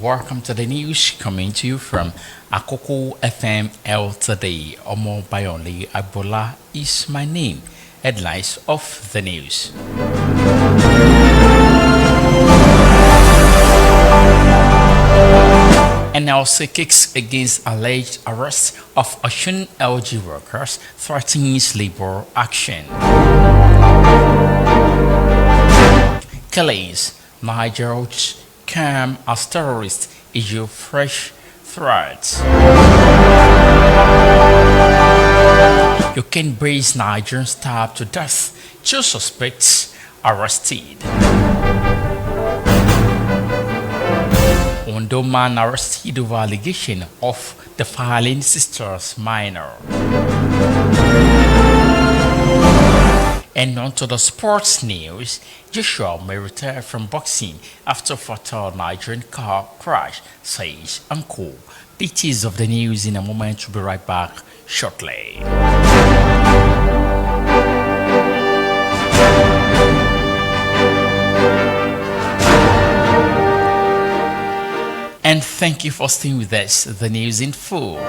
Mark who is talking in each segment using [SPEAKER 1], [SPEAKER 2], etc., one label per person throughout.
[SPEAKER 1] welcome to the news coming to you from Akoko FM today. Omobayonle Agboola is my name. Headlines of the news. NLC kicks against alleged arrest of Osun LG workers, threatens labor action. Killings, Nigerians come as terrorists issue fresh threats. UK-based Nigerian stabbed to death, 2 suspects arrested. Ondo man arrested over allegation of defiling sister's minor. And on to the sports news, Joshua may retire from boxing after fatal Nigerian car crash, says uncle. Details of the news in a moment. We'll be right back shortly. And thank you for staying with us. The news in full.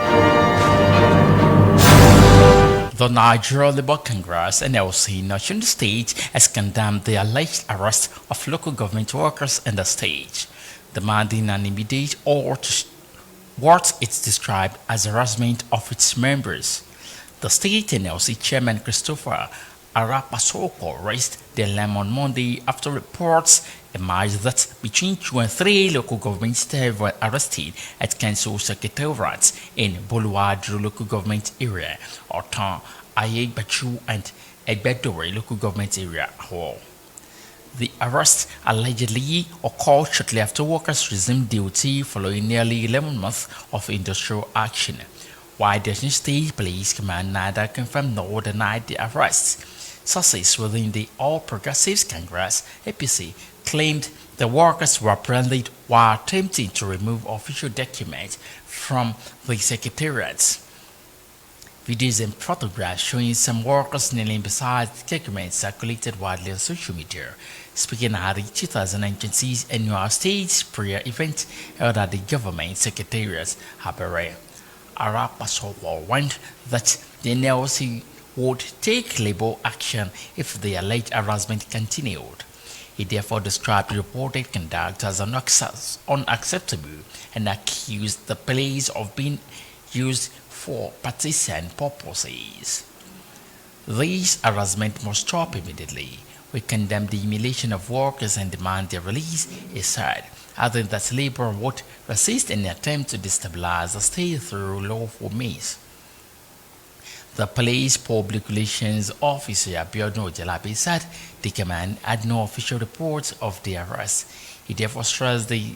[SPEAKER 1] The Nigeria Labour Congress NLC in Osun State has condemned the alleged arrest of local government workers in the state, demanding an immediate halt to what it's described as harassment of its members. The state NLC chairman Christopher Arapasoko raised the alarm on Monday after reports emerged that between 2 and 3 local government staff were arrested at council secretariats in Boluwadru local government area, Otan, Ayegbachu and Egbedore local government area. The arrest allegedly occurred shortly after workers resumed duty following nearly 11 months of industrial action, while the State Police Command neither confirmed nor denied the arrests. Sources within the All Progressives Congress (APC) claimed the workers were apprehended while attempting to remove official documents from the secretariats. Videos and photographs showing some workers kneeling beside the documents circulated widely on social media. Speaking at the 2026 annual state prayer event held at the government secretariat, Habere, Arapasowo warned that the NLC would take labor action if the alleged harassment continued. He therefore described the reported conduct as unacceptable and accused the police of being used for partisan purposes. This harassment must stop immediately. We condemn the humiliation of workers and demand their release, he said, adding that labor would resist any attempt to destabilize the state through lawful means. The police public relations officer Abiodun Ojalabi said the command had no official reports of the arrest. He therefore stressed the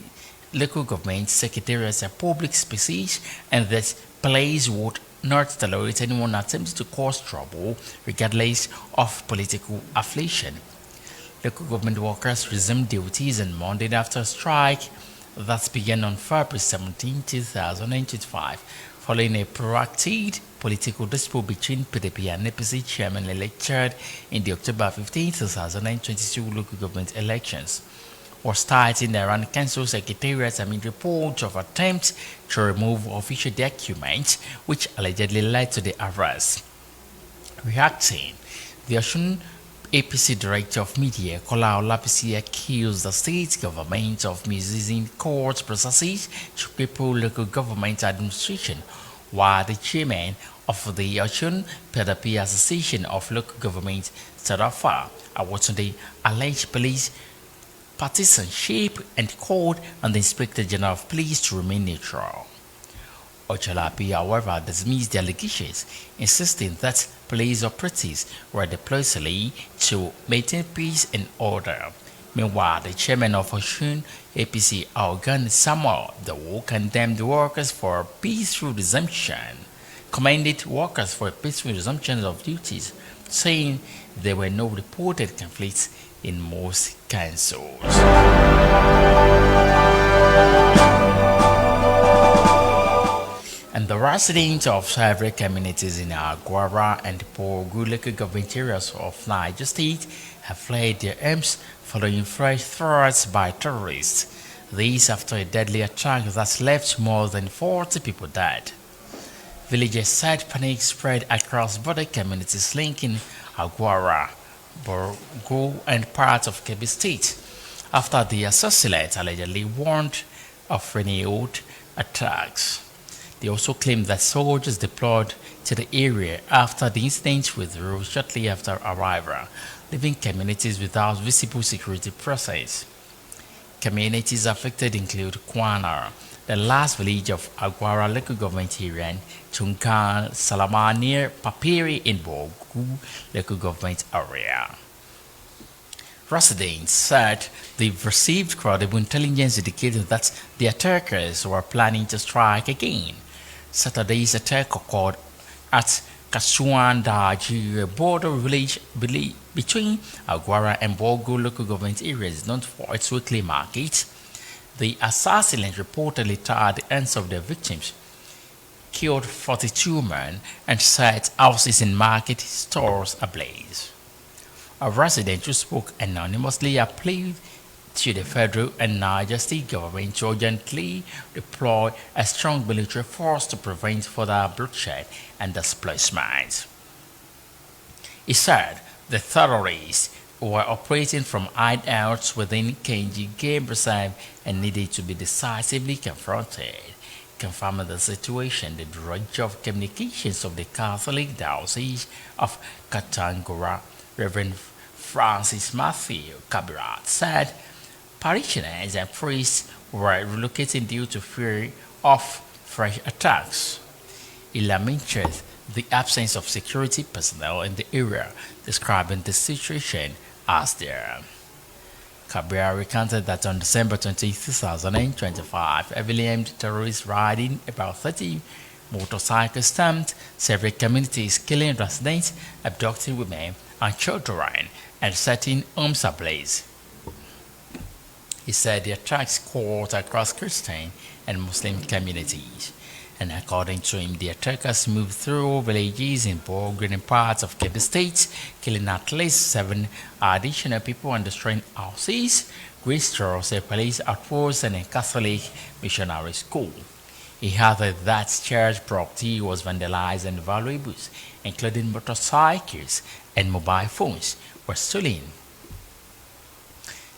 [SPEAKER 1] local government secretariats are public spaces and that police would not tolerate anyone attempting to cause trouble regardless of political affiliation. Local government workers resumed duties on Monday after a strike that began on February 17, 2025, following a protracted political dispute between PDP and APC chairman elected in the October 15, 2022 local government elections, was starting around council secretariats amid reports of attempts to remove official documents, which allegedly led to the arrest. Reacting, the Osun APC Director of Media, Kola Olapisi, accused the state government of misusing court processes to cripple local government administration, while the chairman of the Osun PDP Association of Local Government, Sarafa Awotunde, alleged police partisanship and called on the Inspector General of Police to remain neutral. Ojalabi, however, dismissed the allegations, insisting that police operatives were deployed solely to maintain peace and order. Meanwhile, the chairman of Osun APC, Algan Samuel, condemned the workers for a peaceful resumption, commended workers for a peaceful resumption of duties, saying there were no reported conflicts in most councils. And the residents of several communities in Aguara and Pogu local government areas of Niger State have fled their homes following fresh threats by terrorists. This after a deadly attack that left more than 40 people dead. Villagers said panic spread across border communities linking Aguara, Borgo, and parts of Kebbi State after the assassinates allegedly warned of renewed attacks. They also claimed that soldiers deployed to the area after the incident withdrew shortly after arrival, leaving communities without visible security presence. Communities affected include Kwana, the last village of Aguara local government area, and Tunkan Salama near Papiri in Bogu local government area. Residents said they've received credible intelligence indicating that the attackers were planning to strike again. Saturday's attack occurred at Kasuanda, a border village between Aguara and Bogu local government areas known for its weekly market. The assassinate reportedly tied the ends of their victims, killed 42 men, and set houses and market stores ablaze. A resident who spoke anonymously appealed to the federal and Niger state government to urgently deploy a strong military force to prevent further bloodshed and displacement. He said the terrorists were operating from hideouts within Kenji Game Reserve and needed to be decisively confronted. Confirming the situation, the Director of Communications of the Catholic Diocese of Katangura, Reverend Francis Matthew Kabirat, said parishioners and priests were relocating due to fear of fresh attacks. He lamented the absence of security personnel in the area, describing the situation as dire. Kabir recounted that on December 20, 2025, heavily aimed terrorists riding about 30 motorcycles stamped several communities, killing residents, abducting women and children, and setting homes ablaze. He said the attacks occurred across Christian and Muslim communities, and according to him, the attackers moved through villages in Bogu and parts of Kebbi State, killing at least 7 additional people and destroying houses, great stores, a police outpost, and a Catholic missionary school. He added that church property was vandalized and valuables, including motorcycles and mobile phones, were stolen.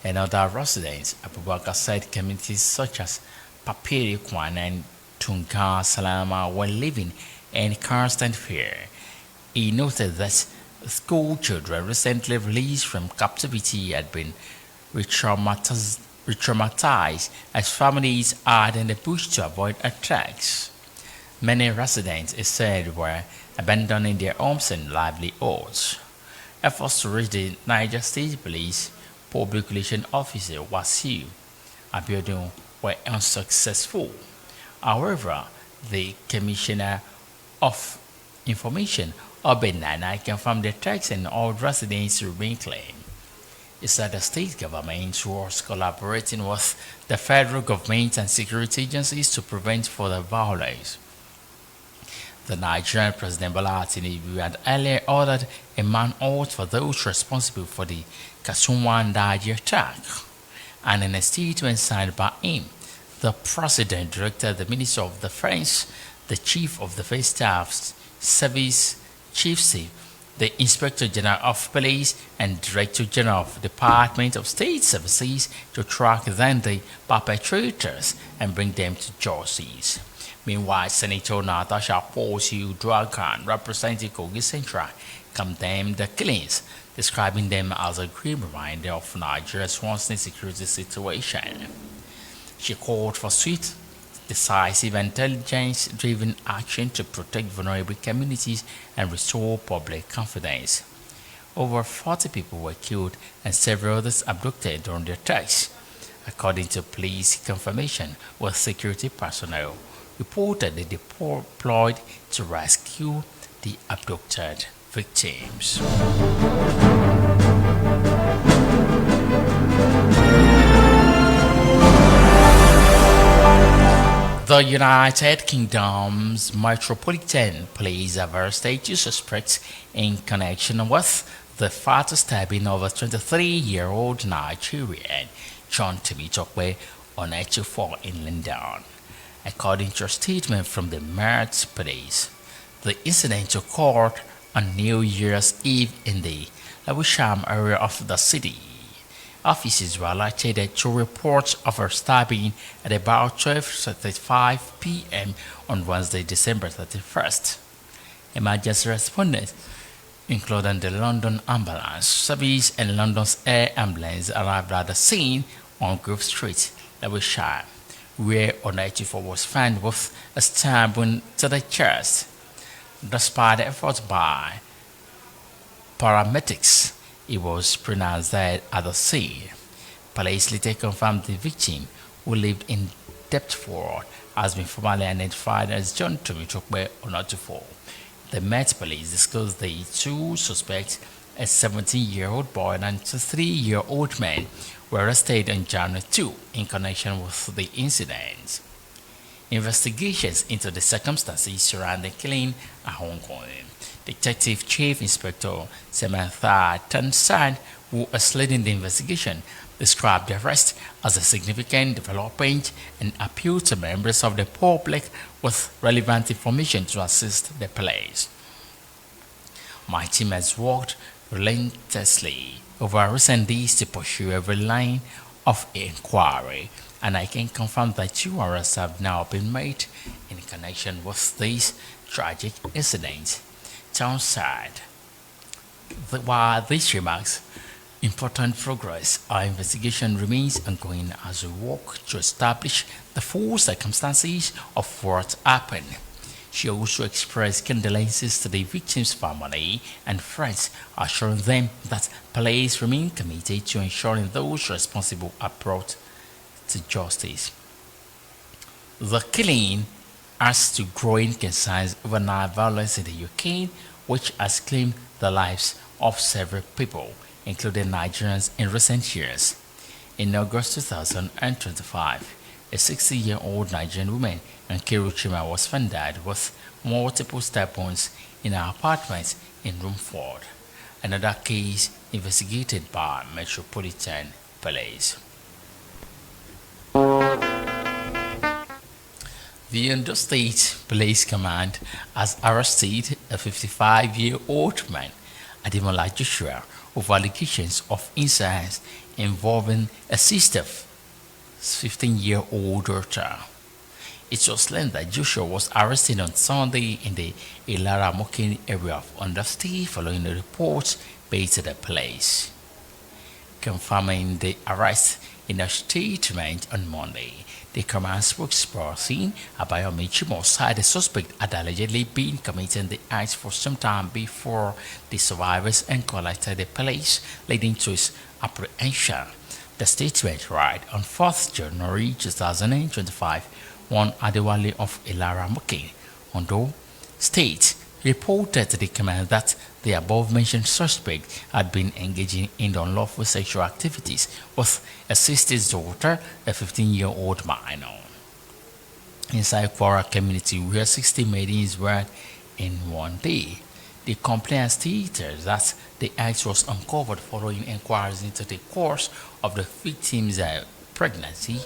[SPEAKER 1] And other residents, Abubakar said communities such as Papiri, Kwan, and Tunga Salama were living in constant fear. He noted that school children recently released from captivity had been re-traumatized as families hid in the bush to avoid attacks. Many residents, he said, were abandoning their homes and livelihoods. Efforts to reach the Niger State Police Public Relations Officer Wasiu Abiodun were unsuccessful. However, the Commissioner of Information, Obed Nana, confirmed the attacks and all residents remain clean. He said the state government was collaborating with the federal government and security agencies to prevent further violence. The Nigerian President Bola Tinubu had earlier ordered a manhunt for those responsible for the Kasumwandaji attack, and in a statement signed by him, the President directed the Minister of Defense, the Chief of the Defense Staff Service Chiefs, the Inspector General of Police, and Director General of the Department of State Services to track down the perpetrators and bring them to justice. Meanwhile, Senator Natasha Posu Dragan, representing Kogi Central, condemned the killings, describing them as a grim reminder of Nigeria's worsening security situation. She called for swift, decisive, intelligence-driven action to protect vulnerable communities and restore public confidence. Over 40 people were killed and several others abducted during the attacks, according to police confirmation, with security personnel reportedly deployed to rescue the abducted victims. The United Kingdom's Metropolitan Police have arrested 2 suspects in connection with the fatal stabbing of a 23-year-old Nigerian, John Timitokwe, on 84 in London. According to a statement from the Met Police, the incident occurred on New Year's Eve in the Lewisham area of the city. Officers were alerted to reports of a stabbing at about 12:35 p.m. on Wednesday, December 31st. Emergency respondents, including the London Ambulance Service and London's Air Ambulance, arrived at the scene on Grove Street, Lewisham, where Onaitifo was found with a stab wound to the chest. Despite efforts by paramedics, he was pronounced dead at the scene. Police later confirmed the victim, who lived in Deptford, has been formally identified as John Tomitokwe Onaitifo. The Met Police disclosed the two suspects, a 17-year-old boy and a 3-year-old man, were arrested on January 2 in connection with the incident. Investigations into the circumstances surrounding the killing are ongoing. Detective Chief Inspector Samantha Tansad, who is leading the investigation, described the arrest as a significant development and appealed to members of the public with relevant information to assist the police. My team has worked relentlessly over recent days to pursue every line of inquiry, and I can confirm that 2 arrests have now been made in connection with this tragic incident. Townside. While these remarks important progress, our investigation remains ongoing as we work to establish the full circumstances of what happened. She also expressed condolences to the victim's family and friends, assuring them that police remain committed to ensuring those responsible are brought to justice. The killing adds to growing concerns over night violence in the UK, which has claimed the lives of several people, including Nigerians, in recent years. In August 2025, a 60-year-old Nigerian woman, Nkiru Chima, was found dead with multiple stab wounds in her apartment in Romford. Another case investigated by Metropolitan Police. The Ondo State Police Command has arrested a 55-year-old man, Ademola Joshua, over allegations of incest involving a sister's 15-year-old daughter. It was learned that Joshua was arrested on Sunday in the Ilara Mokin area of Ondo State following a report made to the police. Confirming the arrest in a statement on Monday, the command spokesperson, Omobayonle Agboola, said the suspect had allegedly been committing the acts for some time before the survivors contacted the police, leading to his apprehension. The statement read, on 4th January 2025, one Adewale of Ilara Mokin, Ondo State, reported to the command that the above-mentioned suspect had been engaging in unlawful sexual activities with a sister's daughter, a 15-year-old minor. Inside Kwara community, where 60 maidens were in one day, the complaint stated that the act was uncovered following inquiries into the cause of the victim's pregnancy.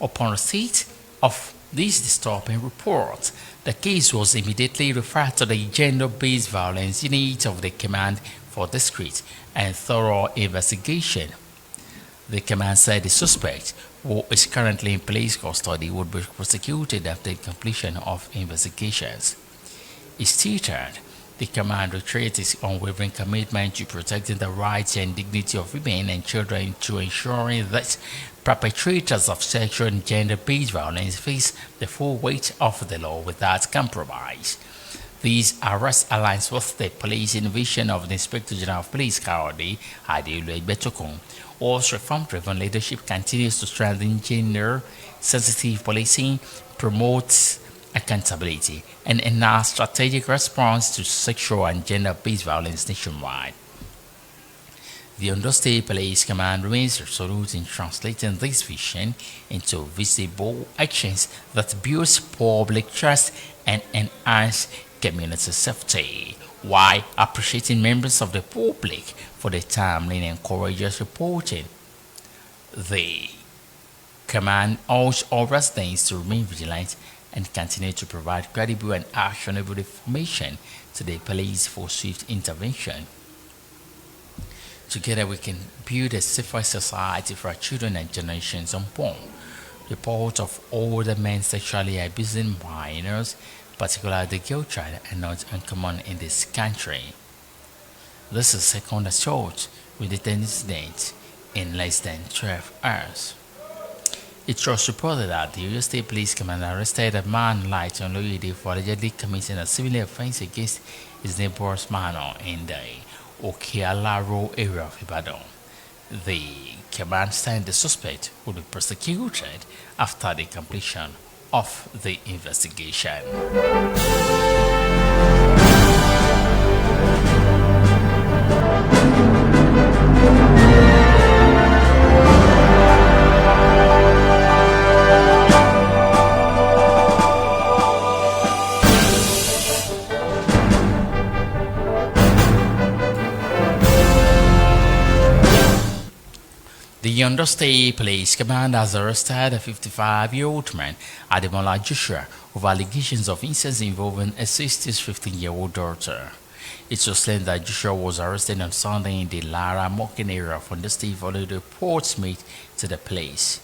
[SPEAKER 1] Upon receipt of this disturbing report, the case was immediately referred to the Gender-Based Violence Unit of the Command for discreet and thorough investigation. The command said the suspect, who is currently in police custody, would be prosecuted after the completion of investigations. It stated the command reiterates its unwavering commitment to protecting the rights and dignity of women and children, to ensuring that perpetrators of sexual and gender-based violence face the full weight of the law without compromise. These arrests align with the police innovation of the Inspector General of Police, Kayode Adeolu, whose reform-driven leadership continues to strengthen gender-sensitive policing, promotes accountability, and enhance strategic response to sexual and gender-based violence nationwide. The Ondo State Police Command remains resolute in translating this vision into visible actions that build public trust and enhance community safety, while appreciating members of the public for their timely and courageous reporting. The command urged all residents to remain vigilant and continue to provide credible and actionable information to the police for swift intervention. Together we can build a safer society for our children and generations unborn. Reports of older men sexually abusing minors, particularly the girl child, are not uncommon in this country. This is second assault with the incident in less than 12 hours. It was reported that the Oyo State Police Command arrested a man like Oloyede for allegedly committing a civil offense against his neighbor's manor in the Okealaro area of Ibadan. The command said the suspect would be prosecuted after the completion of the investigation. The Ondo State Police Command has arrested a 55-year-old man, Ademola Joshua, over allegations of incest involving a 15-year-old daughter. It was claimed that Joshua was arrested on Sunday in the Lara Mokin area of Ondo State following reports made to the police.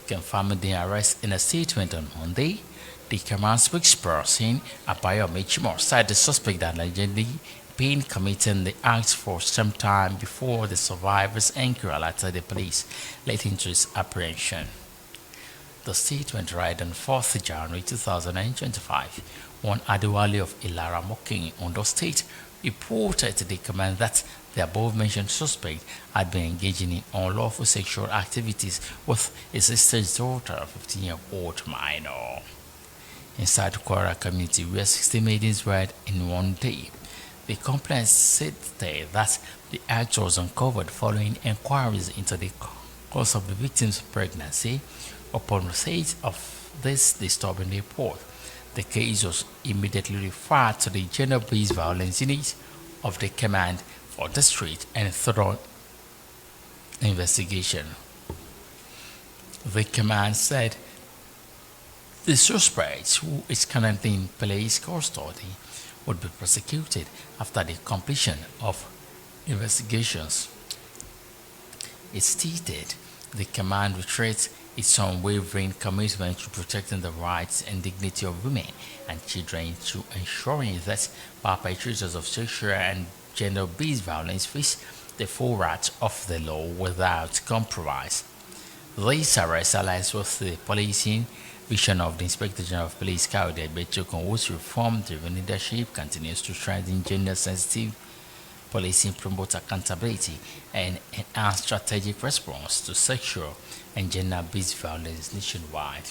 [SPEAKER 1] Confirming the arrest in a statement on Monday, the command spokesperson, Abayomi Chimo, said the suspect had allegedly been committing the act for some time before the survivor's inquiry alerted the police, leading to his apprehension. The statement read on 4th January 2025, one Adewale of Ilara Mokin, Ondo State, reported to the command that the above-mentioned suspect had been engaging in unlawful sexual activities with his sister's daughter, a 15-year-old minor. Inside Kwara community, where 60 maidens were in one day, the complaint said that the act was uncovered following inquiries into the cause of the victim's pregnancy. Upon receipt of this disturbing report, the case was immediately referred to the Gender-Based Violence Unit of the Command for District and thorough investigation. The command said the suspect, who is currently in police custody, would be prosecuted after the completion of investigations. It stated the command reiterates its unwavering commitment to protecting the rights and dignity of women and children, to ensuring that perpetrators of sexual and gender-based violence face the full wrath of the law without compromise. This arrest aligns with the policing vision of the Inspector General of Police, Kayode Egbetokun, whose reform-driven leadership continues to strengthen gender-sensitive policing, promote accountability, and enhance strategic response to sexual and gender-based violence nationwide.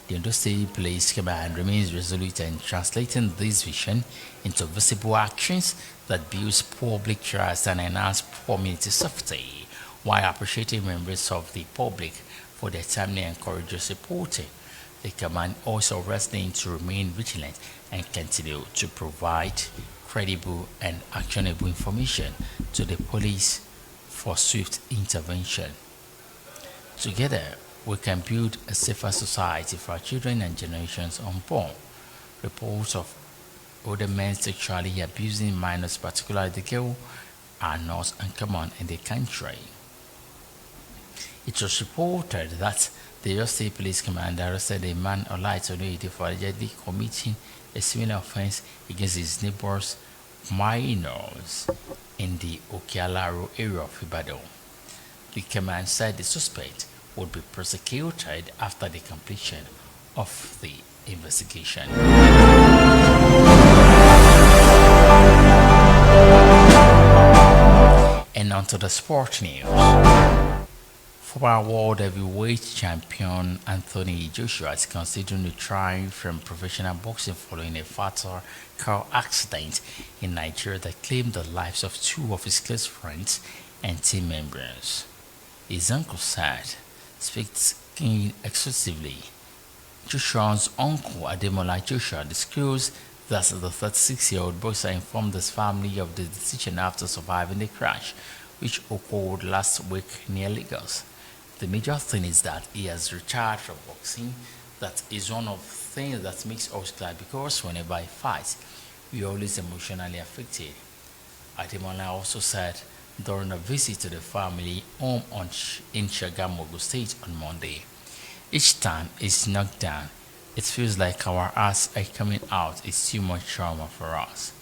[SPEAKER 1] The Ondo State Police Command remains resolute in translating this vision into visible actions that build public trust and enhance community safety, while appreciating members of the public for their timely and courageous reporting. The command also urges them to remain vigilant and continue to provide credible and actionable information to the police for swift intervention. Together, we can build a safer society for our children and generations unborn. Reports of older men sexually abusing minors, particularly the girl, are not uncommon in the country. It was reported that the Oyo State Police Command arrested a man Olaitonoide for allegedly committing a similar offense against his neighbors minors in the Okealaro area of Ibadan. The command said the suspect would be prosecuted after the completion of the investigation. And on to the sport news. Former world heavyweight champion Anthony Joshua is considering retiring from professional boxing following a fatal car accident in Nigeria that claimed the lives of two of his close friends and team members. His uncle said, speaking exclusively, Joshua's uncle Ademola Joshua disclosed that the 36-year-old boxer informed his family of the decision after surviving the crash, which occurred last week near Lagos. The major thing is that he has retired from boxing. That is one of the things that makes us glad because whenever he fights, we are always emotionally affected. Ademola also said during a visit to the family home in Shagamogo State on Monday. Each time it's knocked down, it feels like our hearts are coming out. It's too much trauma for us.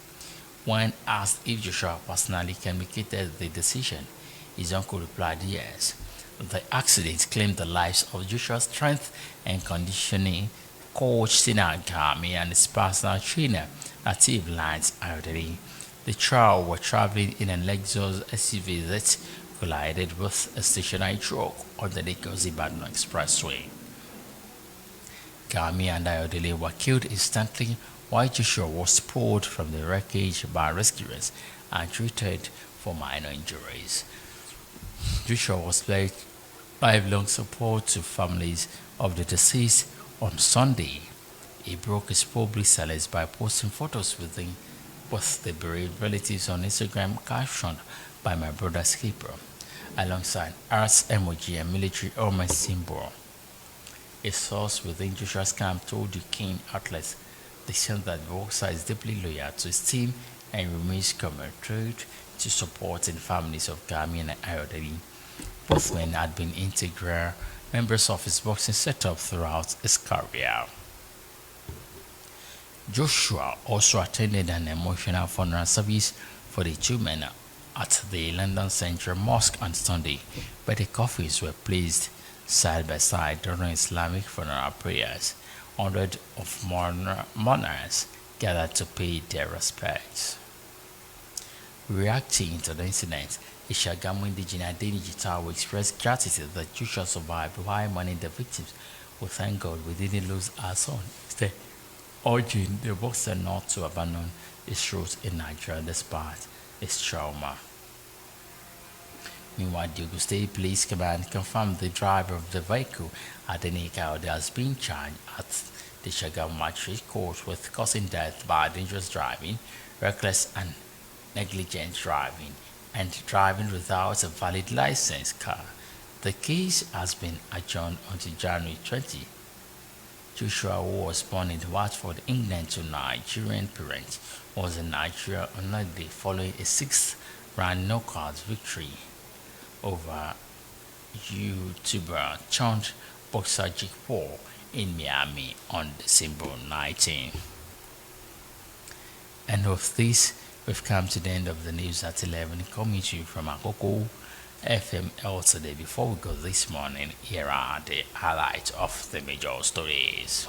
[SPEAKER 1] When asked if Joshua personally communicated the decision, his uncle replied yes. The accident claimed the lives of Joshua's strength and conditioning coach Sina Gami and his personal trainer Native Lance Ayodele. The trio were traveling in a Lexus SUV that collided with a stationary truck on the Lagos-Ibadan Expressway. Gami and Ayodele were killed instantly while Joshua was pulled from the wreckage by rescuers and treated for minor injuries. Joshua was pledged lifelong support to families of the deceased on Sunday. He broke his public silence by posting photos with the bereaved relatives on Instagram captioned by my brother's keeper, alongside arts emoji and military helmet symbol. A source within Joshua's camp told the King outlets they said that the boxer is deeply loyal to his team and remains committed to supporting families of Gami and Ayodele. Both men had been integral members of his boxing setup throughout his career. Joshua also attended an emotional funeral service for the two men at the London Central Mosque on Sunday, where the coffins were placed side by side during Islamic funeral prayers. Hundreds of mourners gathered to pay their respects. Reacting to the incident, the Shagamu indigenous Adeniji Tawo expressed gratitude that Joshua survived while mourning the victims. We thank God we didn't lose our son. Instead, urging the boxer not to abandon his roots in Nigeria despite his trauma. Meanwhile, the Ogun State Police Command confirmed the driver of the vehicle, Adenike Ode, has been charged at the Shagamu Magistrate Court with causing death by dangerous driving, reckless and negligent driving, and driving without a valid license car. The case has been adjourned until January 20. Joshua, who was born in Watford, England to Nigerian parents, was in Nigeria on Monday following a 6th-round knockout victory over YouTuber turned boxer Jake Paul in Miami on December 19. And with this, we've come to the end of the news at 11, coming to you from Akoko FM today. Before we go this morning, here are the highlights of the major stories.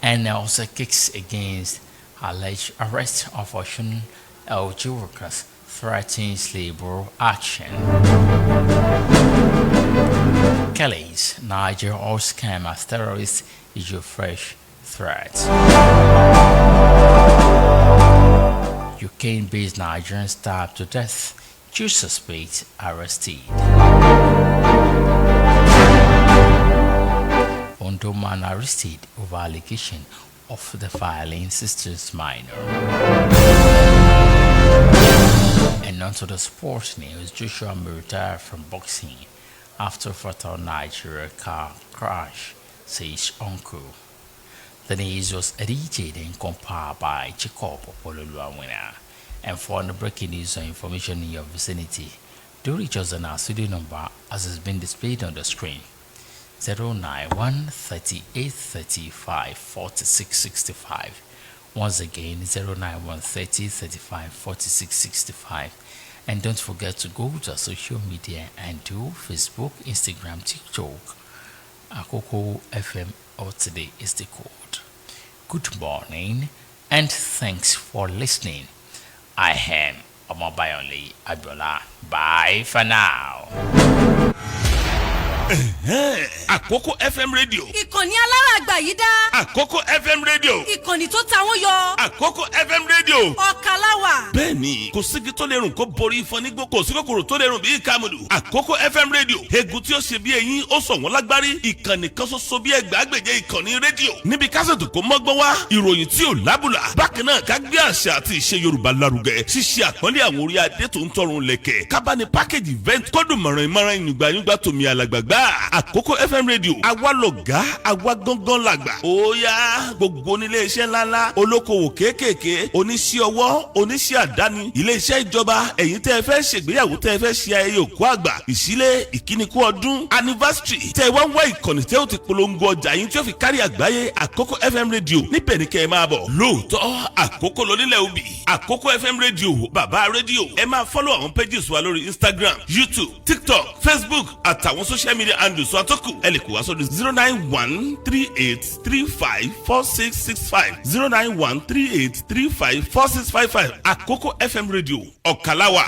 [SPEAKER 1] And also kicks against alleged arrest of Ocean LG workers, threatens labor action. Kelly's Niger all scam as terrorists issue fresh threats. UK-based Nigerian stabbed to death, two suspects arrested. Ondo man arrested over allegation of the filing sister's minor. And on to the sports news, Joshua may retire from boxing after fatal Nigeria car crash, says uncle. The news was edited and compiled by Jacob Opololuwawina. And for the breaking news or information in your vicinity, do reach us on our studio number as has been displayed on the screen. 091 38 35 46 65. Once again, 091 30 35 46 65. And don't forget to go to our social media and do Facebook, Instagram, TikTok. Akoko FM or today is the code. Good morning and thanks for listening. I am Omobayonle Agboola. Bye for now.
[SPEAKER 2] Àkókò FM rédíò.
[SPEAKER 3] Ìkànnì alárààgbà yìí dá.
[SPEAKER 2] Àkókò FM rédíò.
[SPEAKER 3] Ìkànnì tó ta wọ́n yọ.
[SPEAKER 2] Àkókò FM rédíò.
[SPEAKER 3] Ọ̀kàláwà.
[SPEAKER 2] Bẹ́ẹ̀ni, kò sígi tó lè rùn kó borí ifọ̀ nígbó, kò sí kòkòrò tó lè rùn bí ìkàmùdù. Àkókò FM rédíò. Egun tí ó ṣe bí eyín, ó sọ wọ́n lágbárí. Ìkànnì kan ṣoṣo bí ẹgbàágbèje ìkànnì rédíò. Níbi kásẹ̀tù kó mọ́gbọ́n wá. Ìròyìn tí ò lábùlà. Bákan náà ká gbé àṣà àti ìṣe Yorùbá lárugẹ. Ṣíṣe àpọ́nlé àwọn orí adé tó ń tọrùn lẹ̀kẹ̀. Kábàánì pákéjì event kọ́dùn mọ̀ràn ìyùngbà tòmí alàgbàgbà. Àkókò FM rédíò. Àwa lọ̀gá, àwa gangan làgbà. Ó yá gbogbo onílé iṣẹ́ ńláńlá, olókoòwò kéékèèké, oníṣẹ́ ọwọ́, oníṣẹ́ àdáni, ilé iṣẹ́ ìjọba, ẹ̀yin tẹ́ ẹ fẹ́ ṣègbéyàwó, tẹ́ ẹ fẹ́ ṣe ayẹyẹ òkú àgbà, ìṣílé, ìkíníkù ọdún, anniversary, tẹ́ ẹ wá ń wá ìkànnì tẹ́ ó ti polongo ọjà yín tí ó fi kárí àgbáyé. Àkókò FM rédíò níbẹ̀ ni kẹ́ ẹ máa bọ̀. Lóòótọ́ àkókò lónílẹ̀ òbí. Àkókò FM rédíò bàbá rédíò. Ẹ máa follow àwọn pages wa lórí Instagram, YouTube, TikTok, Facebook àtàwọn social media handles wa tó kù. Ẹ lè kó wá sórí 09138354665 09138354655. Àkókò FM rédíò Ọ̀kàláwà.